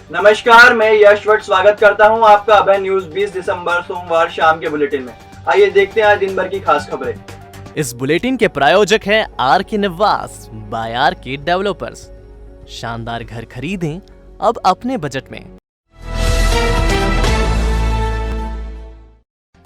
नमस्कार, मैं यशवंत स्वागत करता हूं आपका अभय न्यूज 20 दिसंबर सोमवार शाम के बुलेटिन में। आइए देखते हैं आज दिन भर की खास खबरें। इस बुलेटिन के प्रायोजक हैं आर के निवास बाय आर के डेवलपर्स। शानदार घर खरीदें अब अपने बजट में।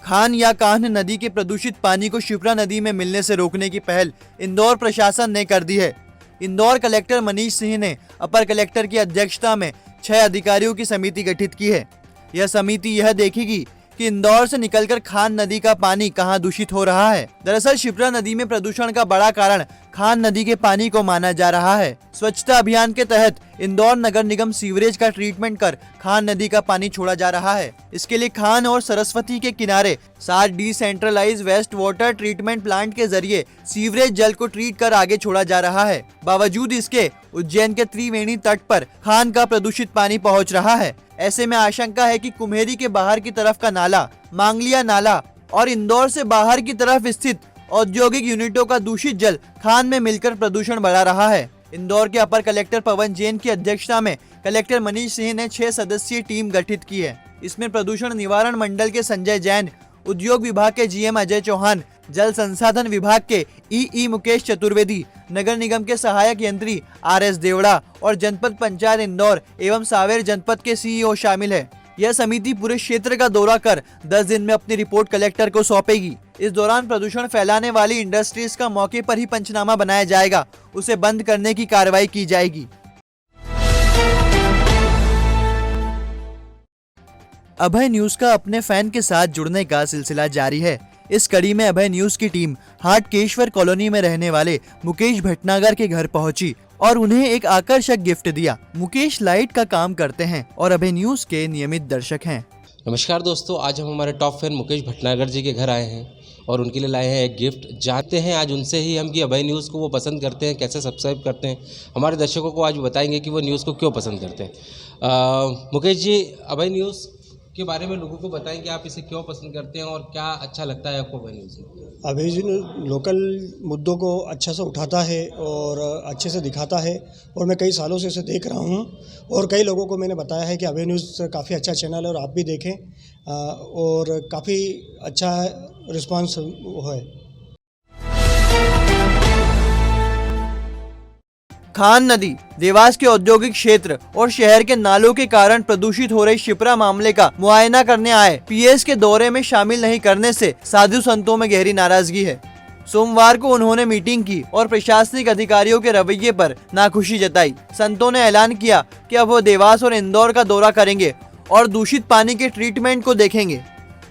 खान या कान्ह नदी के प्रदूषित पानी को शिप्रा नदी में मिलने से रोकने की पहल इंदौर प्रशासन ने कर दी है। इंदौर कलेक्टर मनीष सिंह ने अपर कलेक्टर की अध्यक्षता में 6 अधिकारियों की समिति गठित की है। यह समिति यह देखेगी कि इंदौर से निकलकर खान नदी का पानी कहां दूषित हो रहा है। दरअसल शिप्रा नदी में प्रदूषण का बड़ा कारण खान नदी के पानी को माना जा रहा है। स्वच्छता अभियान के तहत इंदौर नगर निगम सीवरेज का ट्रीटमेंट कर खान नदी का पानी छोड़ा जा रहा है। इसके लिए खान और सरस्वती के किनारे 7 decentralised waste water treatment plant के जरिए सीवरेज जल को ट्रीट कर आगे छोड़ा जा रहा है। बावजूद इसके उज्जैन के त्रिवेणी तट पर खान का प्रदूषित पानी पहुंच रहा है। ऐसे में आशंका है कि कुम्हेरी के बाहर की तरफ का नाला, मांगलिया नाला और इंदौर से बाहर की तरफ स्थित औद्योगिक यूनिटों का दूषित जल खान में मिलकर प्रदूषण बढ़ा रहा है। इंदौर के अपर कलेक्टर पवन जैन की अध्यक्षता में कलेक्टर मनीष सिंह ने 6 सदस्यीय टीम गठित की है। इसमें प्रदूषण निवारण मंडल के संजय जैन, उद्योग विभाग के जीएम अजय चौहान, जल संसाधन विभाग के ई मुकेश चतुर्वेदी, नगर निगम के सहायक यंत्री RS देवड़ा और जनपद पंचायत इंदौर एवं सावेर जनपद के CEO शामिल है। यह समिति पूरे क्षेत्र का दौरा कर 10 दिन में अपनी रिपोर्ट कलेक्टर को सौंपेगी। इस दौरान प्रदूषण फैलाने वाली इंडस्ट्रीज का मौके पर ही पंचनामा बनाया जाएगा, उसे बंद करने की कार्रवाई की जाएगी। अभय न्यूज का अपने फैन के साथ जुड़ने का सिलसिला जारी है। इस कड़ी में अभय न्यूज की टीम हाटकेश्वर कॉलोनी में रहने वाले मुकेश भटनागर के घर पहुंची और उन्हें एक आकर्षक गिफ्ट दिया। मुकेश लाइट का काम करते हैं और अभय न्यूज के नियमित दर्शक हैं। नमस्कार दोस्तों, आज हम हमारे टॉप फैन मुकेश भटनागर जी के घर आए हैं और उनके लिए लाए हैं एक गिफ्ट। जानते हैं आज उनसे ही हम कि अभय न्यूज़ को वो पसंद करते हैं, कैसे सब्सक्राइब करते हैं। हमारे दर्शकों को आज बताएंगे कि वो न्यूज़ को क्यों पसंद करते हैं। मुकेश जी, अभय न्यूज़ के बारे में लोगों को बताएं कि आप इसे क्यों पसंद करते हैं और क्या अच्छा लगता है आपको अभय न्यूज़ में। अभय न्यूज़ लोकल मुद्दों को अच्छा से उठाता है और अच्छे से दिखाता है और मैं कई सालों से इसे देख रहा हूँ और कई लोगों को मैंने बताया है कि अभय न्यूज़ काफ़ी अच्छा चैनल है और आप भी देखें और काफ़ी अच्छा रिस्पांस है। खान नदी, देवास के औद्योगिक क्षेत्र और शहर के नालों के कारण प्रदूषित हो रही शिप्रा मामले का मुआयना करने आए PS के दौरे में शामिल नहीं करने से साधु संतों में गहरी नाराजगी है। सोमवार को उन्होंने मीटिंग की और प्रशासनिक अधिकारियों के रवैये पर नाखुशी जताई। संतों ने ऐलान किया कि अब वो देवास और इंदौर का दौरा करेंगे और दूषित पानी के ट्रीटमेंट को देखेंगे।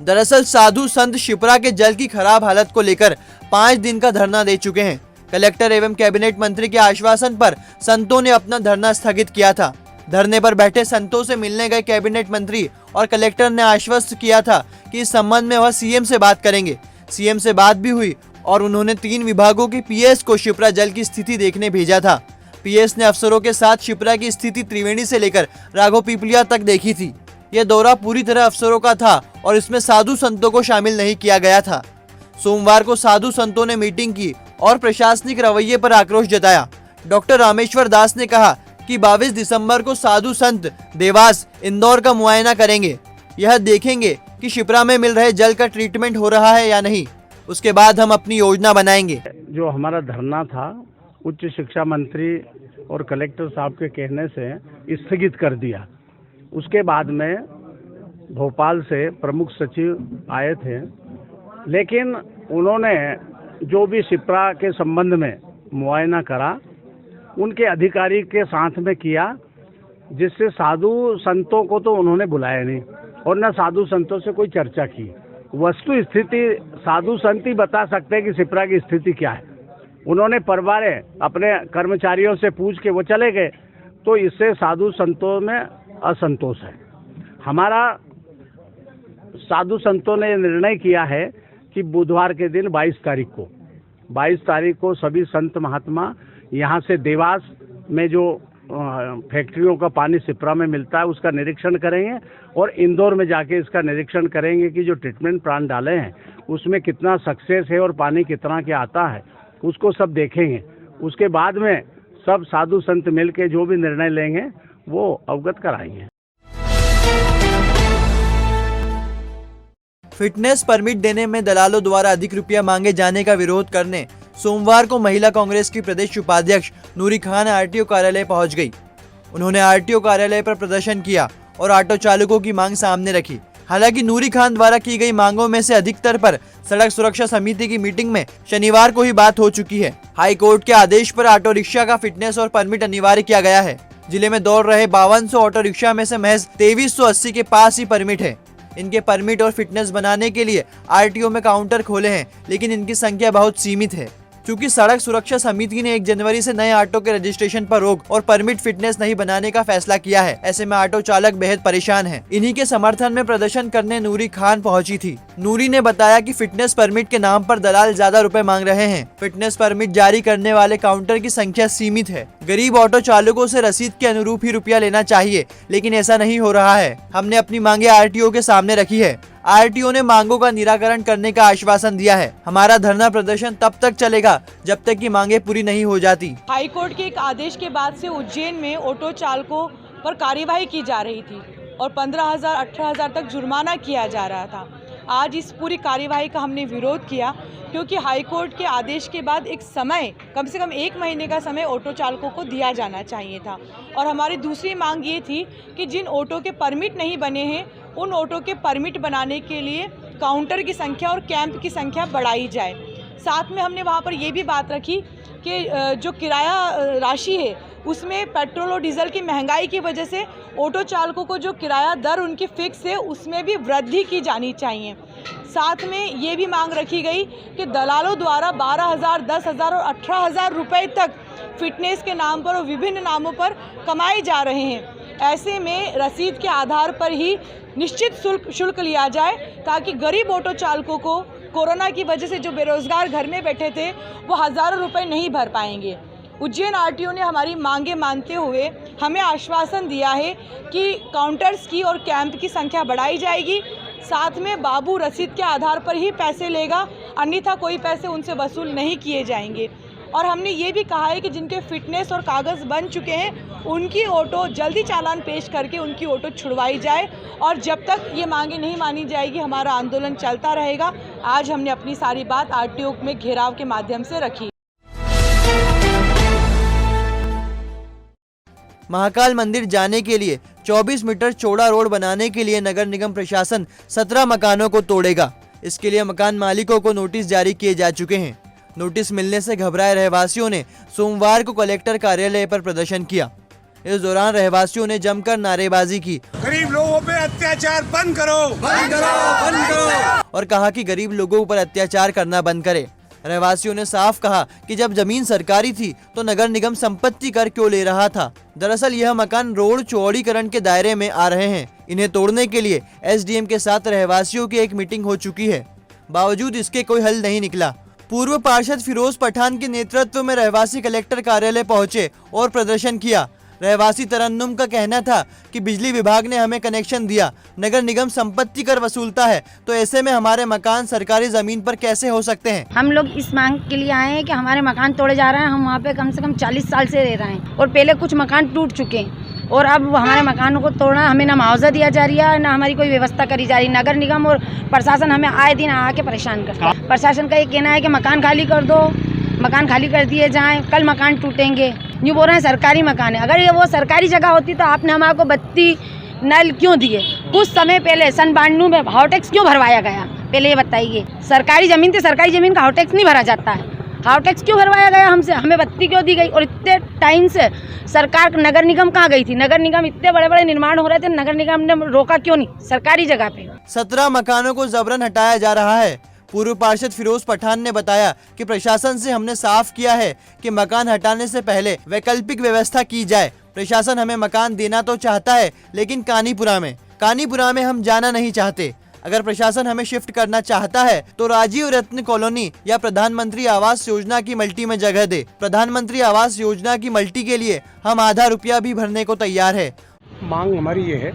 दरअसल साधु संत शिप्रा के जल की खराब हालत को लेकर 5 दिन का धरना दे चुके हैं। कलेक्टर एवं कैबिनेट मंत्री के आश्वासन पर संतों ने अपना धरना स्थगित किया था। धरने पर बैठे संतों से मिलने गए कैबिनेट मंत्री और कलेक्टर ने आश्वस्त किया था कि इस संबंध में वह CM से बात करेंगे। CM से बात भी हुई और उन्होंने 3 विभागों की PS को शिप्रा जल की स्थिति देखने भेजा था। PS ने अफसरों के साथ शिप्रा की स्थिति त्रिवेणी से लेकर राघव पीपलिया तक देखी थी। यह दौरा पूरी तरह अफसरों का था और इसमें साधु संतों को शामिल नहीं किया गया था। सोमवार को साधु संतों ने मीटिंग की और प्रशासनिक रवैये पर आक्रोश जताया। डॉक्टर रामेश्वर दास ने कहा कि 22 दिसंबर को साधु संत देवास, इंदौर का मुआयना करेंगे। यह देखेंगे कि शिप्रा में मिल रहे जल का ट्रीटमेंट हो रहा है या नहीं। उसके बाद हम अपनी योजना बनाएंगे। जो हमारा धरना था उच्च शिक्षा मंत्री और कलेक्टर साहब के कहने से स्थगित कर दिया। उसके बाद में भोपाल से प्रमुख सचिव आए थे, लेकिन उन्होंने जो भी शिप्रा के संबंध में मुआयना करा उनके अधिकारी के साथ में किया, जिससे साधु संतों को तो उन्होंने बुलाया नहीं और न साधु संतों से कोई चर्चा की। वस्तु स्थिति साधु संत ही बता सकते हैं कि शिप्रा की स्थिति क्या है। उन्होंने परवारे अपने कर्मचारियों से पूछ के वो चले गए, तो इससे साधु संतों में असंतोष है। हमारा साधु संतों ने निर्णय किया है कि बुधवार के दिन 22 तारीख को सभी संत महात्मा यहाँ से देवास में जो फैक्ट्रियों का पानी शिप्रा में मिलता है उसका निरीक्षण करेंगे और इंदौर में जाके इसका निरीक्षण करेंगे कि जो ट्रीटमेंट प्लांट डाले हैं उसमें कितना सक्सेस है और पानी कितना क्या आता है, उसको सब देखेंगे। उसके बाद में सब साधु संत मिल के जो भी निर्णय लेंगे वो अवगत कराएंगे। फिटनेस परमिट देने में दलालों द्वारा अधिक रुपया मांगे जाने का विरोध करने सोमवार को महिला कांग्रेस की प्रदेश उपाध्यक्ष नूरी खान आरटीओ कार्यालय पहुंच गई। उन्होंने आरटीओ कार्यालय पर प्रदर्शन किया और ऑटो चालकों की मांग सामने रखी। हालांकि नूरी खान द्वारा की गई मांगों में से अधिकतर पर सड़क सुरक्षा समिति की मीटिंग में शनिवार को ही बात हो चुकी है। हाई कोर्ट के आदेश पर ऑटो रिक्शा का फिटनेस और परमिट अनिवार्य किया गया है। जिले में दौड़ रहे 5200 ऑटो रिक्शा में से महज 2380 के पास ही परमिट है। इनके परमिट और फिटनेस बनाने के लिए आरटीओ में काउंटर खोले हैं, लेकिन इनकी संख्या बहुत सीमित है। क्योंकि सड़क सुरक्षा समिति ने 1 जनवरी से नए ऑटो के रजिस्ट्रेशन पर रोक और परमिट फिटनेस नहीं बनाने का फैसला किया है। ऐसे में ऑटो चालक बेहद परेशान हैं। इन्हीं के समर्थन में प्रदर्शन करने नूरी खान पहुंची थी। नूरी ने बताया कि फिटनेस परमिट के नाम पर दलाल ज्यादा रुपए मांग रहे हैं। फिटनेस परमिट जारी करने वाले काउंटर की संख्या सीमित है। गरीब ऑटो चालकों से रसीद के अनुरूप ही रुपया लेना चाहिए, लेकिन ऐसा नहीं हो रहा है। हमने अपनी मांगे आरटीओ के सामने रखी है। आरटीओ ने मांगों का निराकरण करने का आश्वासन दिया है। हमारा धरना प्रदर्शन तब तक चलेगा जब तक कि मांगे पूरी नहीं हो जाती। हाई कोर्ट के एक आदेश के बाद से उज्जैन में ऑटो चालकों पर कार्यवाही की जा रही थी और 15,000 18,000 तक जुर्माना किया जा रहा था। आज इस पूरी कार्यवाही का हमने विरोध किया क्योंकि हाई कोर्ट के आदेश के बाद एक समय, कम से कम 1 महीने का समय ऑटो चालकों को दिया जाना चाहिए था। और हमारी दूसरी मांग ये थी कि जिन ऑटो के परमिट नहीं बने हैं उन ऑटो के परमिट बनाने के लिए काउंटर की संख्या और कैंप की संख्या बढ़ाई जाए। साथ में हमने वहाँ पर ये भी बात रखी कि जो किराया राशि है उसमें पेट्रोल और डीजल की महंगाई की वजह से ऑटो चालकों को जो किराया दर उनकी फिक्स है उसमें भी वृद्धि की जानी चाहिए। साथ में ये भी मांग रखी गई कि दलालों द्वारा 12,000, 10,000 और 18,000 रुपये तक फिटनेस के नाम पर और विभिन्न नामों पर कमाए जा रहे हैं। ऐसे में रसीद के आधार पर ही निश्चित शुल्क लिया जाए ताकि गरीब ऑटो चालकों को कोरोना की वजह से जो बेरोजगार घर में बैठे थे वो हज़ारों रुपए नहीं भर पाएंगे। उज्जैन आरटीओ ने हमारी मांगे मानते हुए हमें आश्वासन दिया है कि काउंटर्स की और कैंप की संख्या बढ़ाई जाएगी। साथ में बाबू रसीद के आधार पर ही पैसे लेगा, अन्यथा कोई पैसे उनसे वसूल नहीं किए जाएंगे। और हमने ये भी कहा है कि जिनके फिटनेस और कागज़ बन चुके हैं उनकी ऑटो जल्दी चालान पेश करके उनकी ऑटो छुड़वाई जाए और जब तक ये मांगे नहीं मानी जाएगी हमारा आंदोलन चलता रहेगा। आज हमने अपनी सारी बात आरटीओ में घेराव के माध्यम से रखी। महाकाल मंदिर जाने के लिए 24 मीटर चौड़ा रोड बनाने के लिए नगर निगम प्रशासन 17 मकानों को तोड़ेगा। इसके लिए मकान मालिकों को नोटिस जारी किए जा चुके हैं। नोटिस मिलने से घबराए रहवासियों ने सोमवार को कलेक्टर कार्यालय पर प्रदर्शन किया। इस दौरान रहवासियों ने जमकर नारेबाजी की। गरीब लोगों पे अत्याचार बंद करो, बंद करो, बंद करो, और कहा कि गरीब लोगों पर अत्याचार करना बंद करे। रहवासियों ने साफ कहा कि जब जमीन सरकारी थी तो नगर निगम संपत्ति कर क्यों ले रहा था। दरअसल यह मकान रोड चौड़ीकरण के दायरे में आ रहे हैं। इन्हें तोड़ने के लिए एसडीएम के साथ रहवासियों की एक मीटिंग हो चुकी है, बावजूद इसके कोई हल नहीं निकला। पूर्व पार्षद फिरोज पठान के नेतृत्व में रहवासी कलेक्टर कार्यालय पहुंचे और प्रदर्शन किया। रहवासी तरन्नुम का कहना था कि बिजली विभाग ने हमें कनेक्शन दिया, नगर निगम संपत्ति कर वसूलता है, तो ऐसे में हमारे मकान सरकारी जमीन पर कैसे हो सकते हैं। हम लोग इस मांग के लिए आए हैं कि हमारे मकान तोड़े जा रहे हैं। हम वहाँ पे कम से कम 40 साल से रह रहे हैं और पहले कुछ मकान टूट चुके हैं और अब हमारे मकानों को तोड़ना, हमें ना मुआवजा दिया जा रहा है ना हमारी कोई व्यवस्था करी जा रही। नगर निगम और प्रशासन हमें आए दिन आके परेशान करता है। प्रशासन का ये कहना है कि मकान खाली कर दो, मकान खाली कर दिए जाएं, कल मकान टूटेंगे। यूँ बोल रहे हैं सरकारी मकान है। अगर ये वो सरकारी जगह होती तो आपने हमारे बत्ती नल क्यों दिए? कुछ समय पहले सन 92 में हाउ टैक्स क्यों भरवाया गया? पहले ये बताइए। सरकारी ज़मीन थी, सरकारी ज़मीन का हाउ टैक्स नहीं भरा जाता है। हाउ टैक्स क्यों भरवाया गया हमसे? हमें बत्ती क्यों दी गई? और इतने टाइम से सरकार नगर निगम कहाँ गई थी? नगर निगम इतने बड़े बड़े निर्माण हो रहे थे, नगर निगम ने रोका क्यों नहीं सरकारी जगह पे? 17 मकानों को जबरन हटाया जा रहा है। पूर्व पार्षद फिरोज पठान ने बताया कि प्रशासन से हमने साफ किया है कि मकान हटाने से पहले वैकल्पिक व्यवस्था की जाए। प्रशासन हमें मकान देना तो चाहता है, लेकिन कानीपुरा में हम जाना नहीं चाहते। अगर प्रशासन हमें शिफ्ट करना चाहता है तो राजीव रत्न कॉलोनी या प्रधानमंत्री आवास योजना की मल्टी में जगह दे। प्रधानमंत्री आवास योजना की मल्टी के लिए हम आधा रुपया भी भरने को तैयार है। मांग हमारी ये है,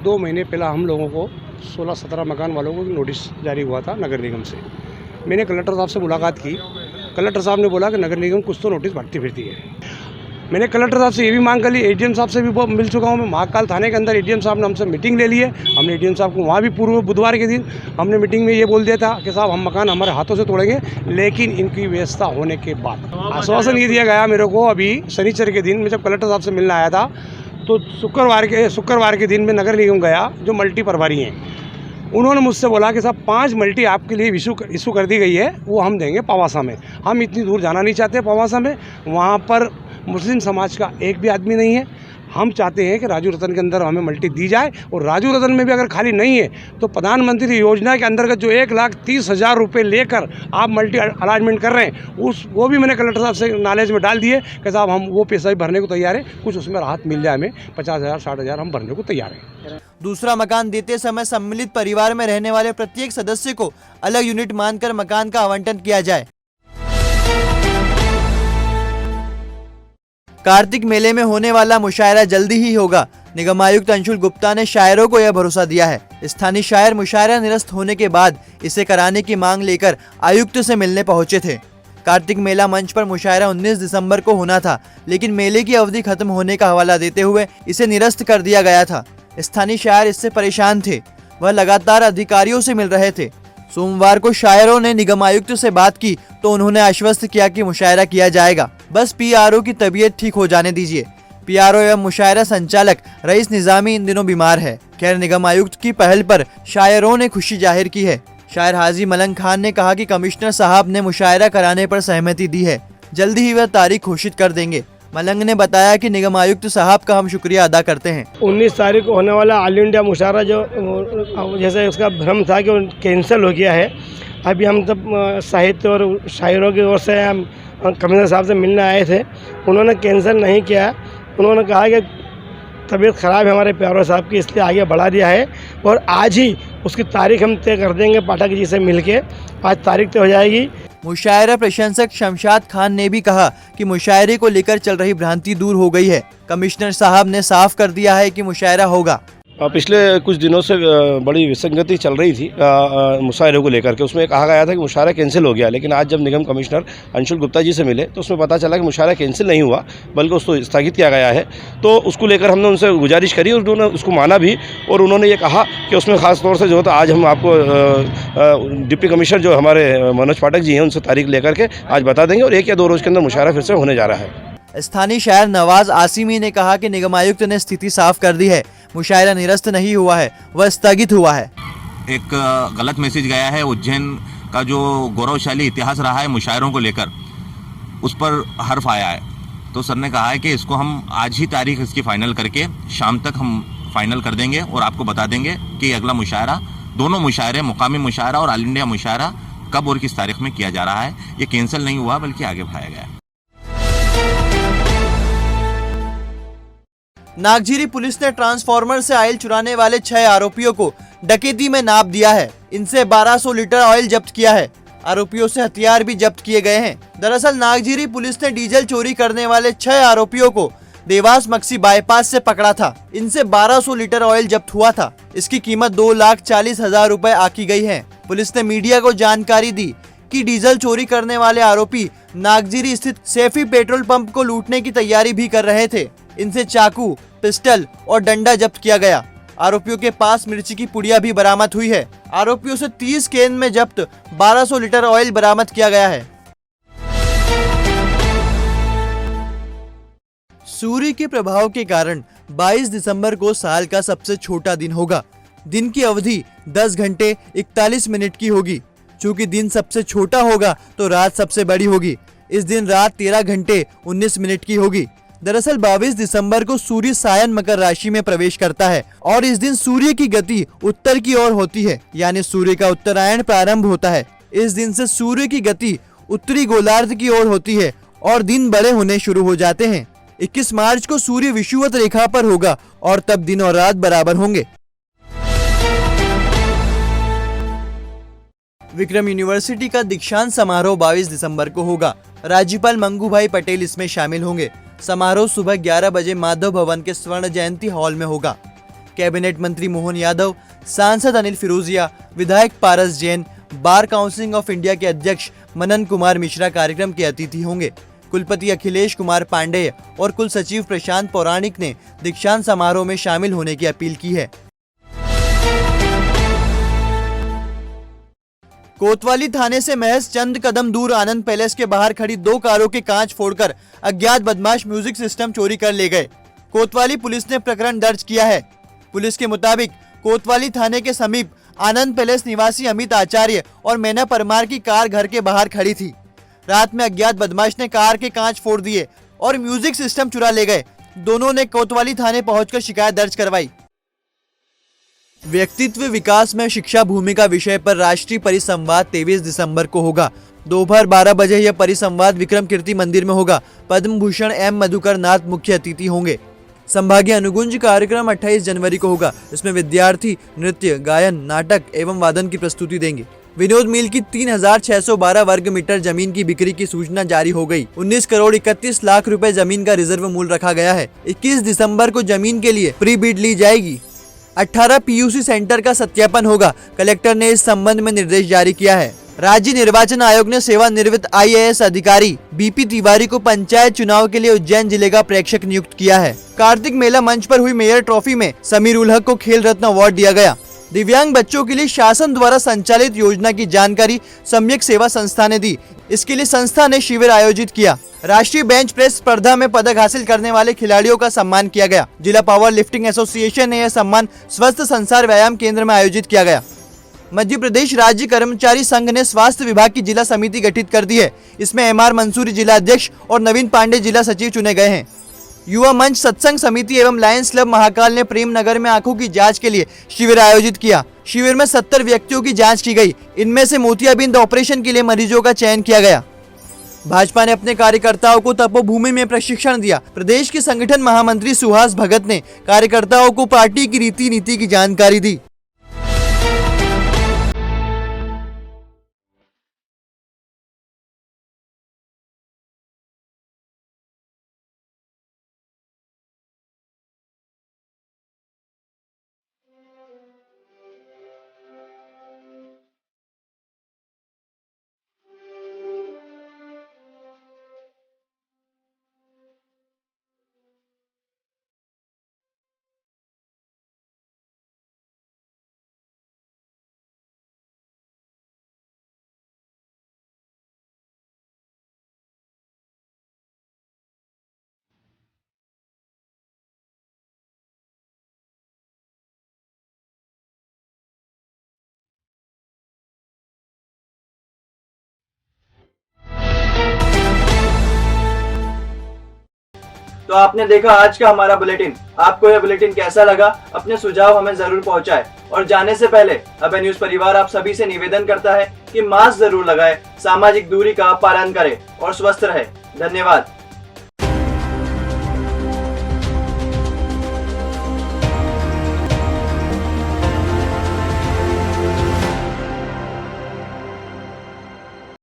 2 महीने पहले हम लोगों को 16-17 मकान वालों को नोटिस जारी हुआ था नगर निगम से। मैंने कलेक्टर साहब से मुलाकात की। कलेक्टर साहब ने बोला कि नगर निगम कुछ तो नोटिस भरती फिरती है। मैंने कलेक्टर साहब से ये भी मांग कर ली, एडीएम साहब से भी मिल चुका हूँ मैं। महाकाल थाने के अंदर एडीएम साहब ने हमसे मीटिंग ले ली है। हमने एडीएम साहब को वहाँ भी पूर्व बुधवार के दिन हमने मीटिंग में ये बोल दिया था कि साहब हम मकान हमारे हाथों से तोड़ेंगे, लेकिन इनकी व्यवस्था होने के बाद। आश्वासन ये दिया गया मेरे को अभी शनिचर के दिन मैं जब कलेक्टर साहब से मिलने आया था, तो शुक्रवार के दिन में नगर निगम गया, जो मल्टी प्रभारी हैं, उन्होंने मुझसे बोला कि साहब 5 मल्टी आपके लिए इशू कर दी गई है, वो हम देंगे पवासा में। हम इतनी दूर जाना नहीं चाहते पवासा में, वहाँ पर मुस्लिम समाज का एक भी आदमी नहीं है। हम चाहते हैं कि राजू रतन के अंदर हमें मल्टी दी जाए, और राजू रतन में भी अगर खाली नहीं है तो प्रधानमंत्री योजना के अंतर्गत जो 1,30,000 रुपये लेकर आप मल्टी अलाटमेंट कर रहे हैं, वो भी मैंने कलेक्टर साहब से नॉलेज में डाल दिए कि साहब हम वो पैसा भी भरने को तैयार है, कुछ उसमें राहत मिल जाए, हमें 50,000 60,000 हम भरने को तैयार हैं। दूसरा मकान देते समय सम्मिलित परिवार में रहने वाले प्रत्येक सदस्य को अलग यूनिट मानकर मकान का आवंटन किया जाए। कार्तिक मेले में होने वाला मुशायरा जल्दी ही होगा। निगम आयुक्त अंशुल गुप्ता ने शायरों को यह भरोसा दिया है। स्थानीय शायर मुशायरा निरस्त होने के बाद इसे कराने की मांग लेकर आयुक्त से मिलने पहुंचे थे। कार्तिक मेला मंच पर मुशायरा 19 दिसंबर को होना था, लेकिन मेले की अवधि खत्म होने का हवाला देते हुए इसे निरस्त कर दिया गया था। स्थानीय शायर इससे परेशान थे, वह लगातार अधिकारियों से मिल रहे थे। सोमवार को शायरों ने निगम आयुक्त से बात की तो उन्होंने आश्वस्त किया कि मुशायरा किया जाएगा, बस पीआरओ की तबीयत ठीक हो जाने दीजिए। पीआरओ एवं मुशायरा संचालक रईस निजामी इन दिनों बीमार है। खैर, निगम आयुक्त की पहल पर शायरों ने खुशी जाहिर की है। शायर हाजी मलंग खान ने कहा कि कमिश्नर साहब ने मुशायरा कराने पर सहमति दी है, जल्दी ही वह तारीख घोषित कर देंगे। मलंग ने बताया कि निगम आयुक्त साहब का हम शुक्रिया अदा करते हैं। 19 तारीख को होने वाला ऑल इंडिया मुशायरा जो जैसे उसका भ्रम था कि वो कैंसिल हो गया है, अभी हम तब साहित्य और शायरों की ओर से हम कमिश्नर साहब से मिलने आए थे, उन्होंने कैंसिल नहीं किया। उन्होंने कहा कि तबीयत ख़राब है हमारे प्यारे साहब की, इसलिए आगे बढ़ा दिया है, और आज ही उसकी तारीख हम तय कर देंगे पाठक जी से मिलके। आज तारीख तय हो जाएगी। मुशायरा प्रशंसक शमशाद खान ने भी कहा कि मुशायरे को लेकर चल रही भ्रांति दूर हो गई है। कमिश्नर साहब ने साफ कर दिया है कि मुशायरा होगा। पिछले कुछ दिनों से बड़ी विसंगति चल रही थी मुशायरे को लेकर के। उसमें कहा गया था कि मुशायरा कैंसिल हो गया, लेकिन आज जब निगम कमिश्नर अंशुल गुप्ता जी से मिले तो उसमें पता चला कि मुशायरा कैंसिल नहीं हुआ, बल्कि उसको स्थगित किया गया है। तो उसको लेकर हमने उनसे गुजारिश करी और उन्होंने उसको माना भी, और उन्होंने ये कहा कि उसमें ख़ास तौर से जो था आज हम आपको डिप्टी कमिश्नर जो हमारे मनोज पाठक जी हैं उनसे तारीख लेकर के आज बता देंगे, और 1 या 2 रोज़ के अंदर मुशायरा फिर से होने जा रहा है। स्थानीय शायर नवाज आसिमी ने कहा कि निगम आयुक्त ने स्थिति साफ कर दी है, मुशायरा निरस्त नहीं हुआ है, वह स्थगित हुआ है। एक गलत मैसेज गया है। उज्जैन का जो गौरवशाली इतिहास रहा है मुशायरों को लेकर, उस पर हर्फ आया है। तो सर ने कहा है कि इसको हम आज ही तारीख इसकी फाइनल करके शाम तक हम फाइनल कर देंगे और आपको बता देंगे कि अगला मुशायरा, दोनों मुशायरे, मुकामी मुशायरा और ऑल इंडिया मुशायरा कब और किस तारीख में किया जा रहा है। ये कैंसिल नहीं हुआ बल्कि आगे बढ़ाया गया है। नागझीरी पुलिस ने ट्रांसफार्मर से ऑयल चुराने वाले 6 आरोपियों को डकैती में नाप दिया है। इनसे 1200 लीटर ऑयल जब्त किया है। आरोपियों से हथियार भी जब्त किए गए हैं। दरअसल नागझीरी पुलिस ने डीजल चोरी करने वाले 6 आरोपियों को देवास मक्सी बाईपास से पकड़ा था। इनसे 1200 लीटर ऑयल जब्त हुआ था। इसकी कीमत 2,40,000 रुपए आकी गई है। पुलिस ने मीडिया को जानकारी दी कि डीजल चोरी करने वाले आरोपी नागझीरी स्थित सैफी पेट्रोल पंप को लूटने की तैयारी भी कर रहे थे। इनसे चाकू, पिस्टल और डंडा जब्त किया गया। आरोपियों के पास मिर्ची की पुड़िया भी बरामद हुई है। आरोपियों से 30 कैन में जब्त 1200 लीटर ऑयल बरामद किया गया है। सूर्य के प्रभाव के कारण 22 दिसंबर को साल का सबसे छोटा दिन होगा। दिन की अवधि 10 घंटे 41 मिनट की होगी। चूंकि दिन सबसे छोटा होगा तो रात सबसे बड़ी होगी। इस दिन रात 13 घंटे 19 मिनट की होगी। दरअसल 22 दिसंबर को सूर्य सायन मकर राशि में प्रवेश करता है और इस दिन सूर्य की गति उत्तर की ओर होती है, यानी सूर्य का उत्तरायण प्रारंभ होता है। इस दिन से सूर्य की गति उत्तरी गोलार्ध की ओर होती है और दिन बड़े होने शुरू हो जाते हैं। 21 मार्च को सूर्य विषुवत रेखा पर होगा और तब दिन और रात बराबर होंगे। विक्रम यूनिवर्सिटी का दीक्षांत समारोह 22 दिसंबर को होगा। राज्यपाल मंगू भाई पटेल इसमें शामिल होंगे। समारोह सुबह 11 बजे माधव भवन के स्वर्ण जयंती हॉल में होगा। कैबिनेट मंत्री मोहन यादव, सांसद अनिल फिरोजिया, विधायक Paras Jain, bar council of India के अध्यक्ष मनन कुमार मिश्रा कार्यक्रम के अतिथि होंगे। कुलपति अखिलेश कुमार पांडेय और कुल सचिव प्रशांत पौराणिक ने दीक्षांत समारोह में शामिल होने की अपील की है। कोतवाली थाने से महज चंद कदम दूर आनंद पैलेस के बाहर खड़ी 2 कारों के कांच फोड़कर अज्ञात बदमाश म्यूजिक सिस्टम चोरी कर ले गए। कोतवाली पुलिस ने प्रकरण दर्ज किया है। पुलिस के मुताबिक कोतवाली थाने के समीप आनंद पैलेस निवासी अमित आचार्य और मैना परमार की कार घर के बाहर खड़ी थी। रात में अज्ञात बदमाश ने कार के कांच फोड़ दिए और म्यूजिक सिस्टम चुरा ले गए। दोनों ने कोतवाली थाने पहुंचकर शिकायत दर्ज करवाई। व्यक्तित्व विकास में शिक्षा भूमिका विषय पर राष्ट्रीय परिसंवाद 23 दिसंबर को होगा। दोपहर 12 बजे यह परिसंवाद विक्रम कीर्ति मंदिर में होगा। पद्म भूषण एम मधुकर नाथ मुख्य अतिथि होंगे। संभागीय अनुगुंज कार्यक्रम 28 जनवरी को होगा। इसमें विद्यार्थी नृत्य, गायन, नाटक एवं वादन की प्रस्तुति देंगे। विनोद मिल की 3612 वर्ग मीटर जमीन की बिक्री की सूचना जारी हो गई। 19 करोड़ 31 लाख रुपए जमीन का रिजर्व मूल्य रखा गया है। 21 दिसंबर को जमीन के लिए प्री बिड ली जाएगी। 18 पीयूसी सेंटर का सत्यापन होगा। कलेक्टर ने इस संबंध में निर्देश जारी किया है। राज्य निर्वाचन आयोग ने सेवानिवृत्त IAS अधिकारी BP तिवारी को पंचायत चुनाव के लिए उज्जैन जिले का प्रेक्षक नियुक्त किया है। कार्तिक मेला मंच पर हुई मेयर ट्रॉफी में समीर उल हक को खेल रत्न अवार्ड दिया गया। दिव्यांग बच्चों के लिए शासन द्वारा संचालित योजना की जानकारी सम्यक सेवा संस्था ने दी। इसके लिए संस्था ने शिविर आयोजित किया। राष्ट्रीय बेंच प्रेस स्पर्धा में पदक हासिल करने वाले खिलाड़ियों का सम्मान किया गया। जिला पावर लिफ्टिंग एसोसिएशन ने यह सम्मान स्वस्थ संसार व्यायाम केंद्र में आयोजित किया गया। मध्य प्रदेश राज्य कर्मचारी संघ ने स्वास्थ्य विभाग की जिला समिति गठित कर दी है। इसमें MR मंसूरी जिला अध्यक्ष और नवीन पांडे जिला सचिव चुने गए हैं। युवा मंच, सत्संग समिति एवं लायंस क्लब महाकाल ने प्रेम नगर में आंखों की जांच के लिए शिविर आयोजित किया। शिविर में 70 व्यक्तियों की जांच की गई। इनमें से मोतियाबिंद ऑपरेशन के लिए मरीजों का चयन किया गया। भाजपा ने अपने कार्यकर्ताओं को तपोभूमि में प्रशिक्षण दिया। प्रदेश के संगठन महामंत्री सुहास भगत ने कार्यकर्ताओं को पार्टी की रीति नीति की जानकारी दी। तो आपने देखा आज का हमारा बुलेटिन। आपको यह बुलेटिन कैसा लगा? अपने सुझाव हमें जरूर पहुंचाएं। और जाने से पहले अभय न्यूज परिवार आप सभी से निवेदन करता है कि मास्क जरूर लगाएं, सामाजिक दूरी का पालन करें और स्वस्थ रहें। धन्यवाद।